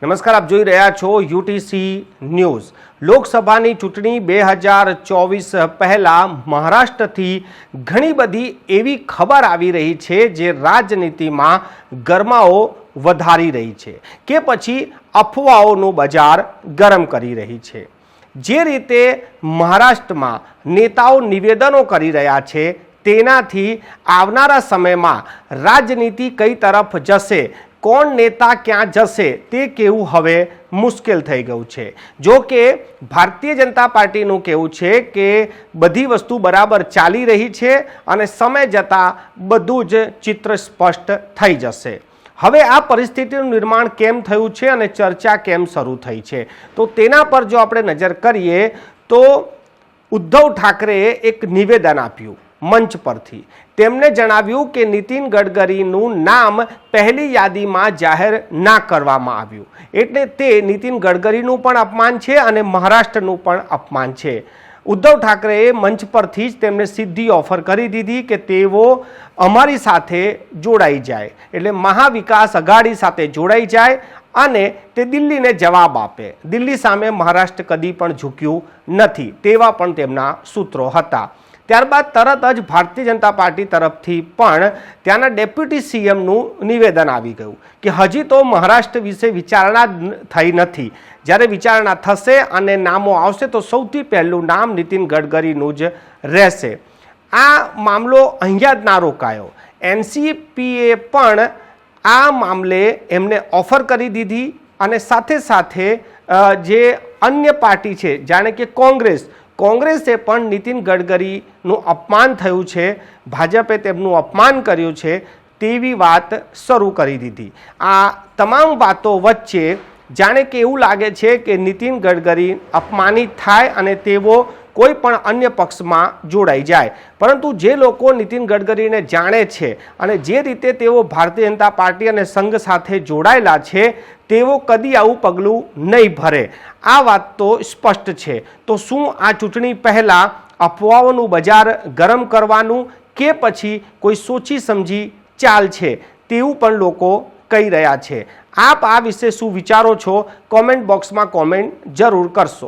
નમસ્કાર, આપ જોઈ રહ્યા છો યુટીસી ન્યૂઝ। લોકસભાની ચૂંટણી 2024 પહેલા મહારાષ્ટ્રથી ઘણી બધી એવી ખબર આવી રહી છે જે રાજનીતિમાં ગરમાવો વધારી રહી છે કે પછી અફવાઓનું બજાર ગરમ કરી રહી છે। જે રીતે મહારાષ્ટ્રમાં નેતાઓ નિવેદનો કરી રહ્યા છે તેનાથી આવનારા સમયમાં રાજનીતિ કઈ તરફ જશે, કોણ નેતા ક્યાં જશે તે કહેવું હવે મુશ્કેલ થઈ ગયું છે। જો કે ભારતીય જનતા પાર્ટીનું કહેવું છે કે બધી વસ્તુ બરાબર ચાલી રહી છે અને સમય જતાં બધું જ ચિત્ર સ્પષ્ટ થઈ જશે। હવે આ પરિસ્થિતિનું નિર્માણ કેમ થયું છે અને ચર્ચા કેમ શરૂ થઈ છે તો તેના પર જો આપણે નજર કરીએ તો ઉદ્ધવ ઠાકરેએ એક નિવેદન આપ્યું મંચ પરથી। તેમણે જણાવ્યું કે નીતિન ગડકરીનું નામ પહેલી યાદીમાં જાહેર ના કરવામાં આવ્યું, એટલે તે નીતિન ગડકરીનું પણ અપમાન છે અને મહારાષ્ટ્રનું પણ અપમાન છે। ઉદ્ધવ ઠાકરેએ મંચ પરથી જ તેમને સીધી ઓફર કરી દીધી કે તેઓ અમારી સાથે જોડાઈ જાય, એટલે મહાવિકાસ અઘાડી સાથે જોડાઈ જાય અને તે દિલ્હીને જવાબ આપે। દિલ્હી સામે મહારાષ્ટ્ર કદી પણ ઝૂક્યું નથી તેવા પણ તેમના સૂત્રો હતા। ત્યારબાદ તરત જ ભારતીય જનતા પાર્ટી તરફથી પણ ત્યાંના ડેપ્યુટી સીએમનું નિવેદન આવી ગયું કે હજી તો મહારાષ્ટ્ર વિશે વિચારણા થઈ નથી, જ્યારે વિચારણા થશે અને નામો આવશે તો સૌથી પહેલું નામ નીતિન ગડકરીનું જ રહેશે। આ મામલો અહીંયા જ ના રોકાયો, એનસીપીએ પણ આ મામલે એમને ઓફર કરી દીધી અને સાથે સાથે જે અન્ય પાર્ટી છે જાણે કે કોંગ્રેસે પણ નીતિન ગડકરીનું અપમાન થયું છે, ભાજપે તેમનું અપમાન કર્યું છે તેવી વાત શરૂ કરી દીધી। આ તમામ વાતો વચ્ચે જાણે કે એવું લાગે છે કે નીતિન ગડકરી અપમાનિત થાય અને તેઓ કોઈ પણ અન્ય પક્ષમાં જોડાઈ જાય, પરંતુ જે લોકો નીતિન ગડકરીને જાણે છે અને જે રીતે તેઓ ભારતીય જનતા પાર્ટી અને સંઘ સાથે જોડાયેલા છે તેઓ કદી આવું પગલું નહીં ભરે, આ વાત તો સ્પષ્ટ છે। તો શું આ ચૂંટણી પહેલાં અફવાઓનું બજાર ગરમ કરવાનું કે પછી કોઈ સોચી સમજી ચાલ છે તેવું પણ લોકો કહી રહ્યા છે। આપ આ વિશે શું વિચારો છો? કોમેન્ટ બોક્સમાં કોમેન્ટ જરૂર કરશો।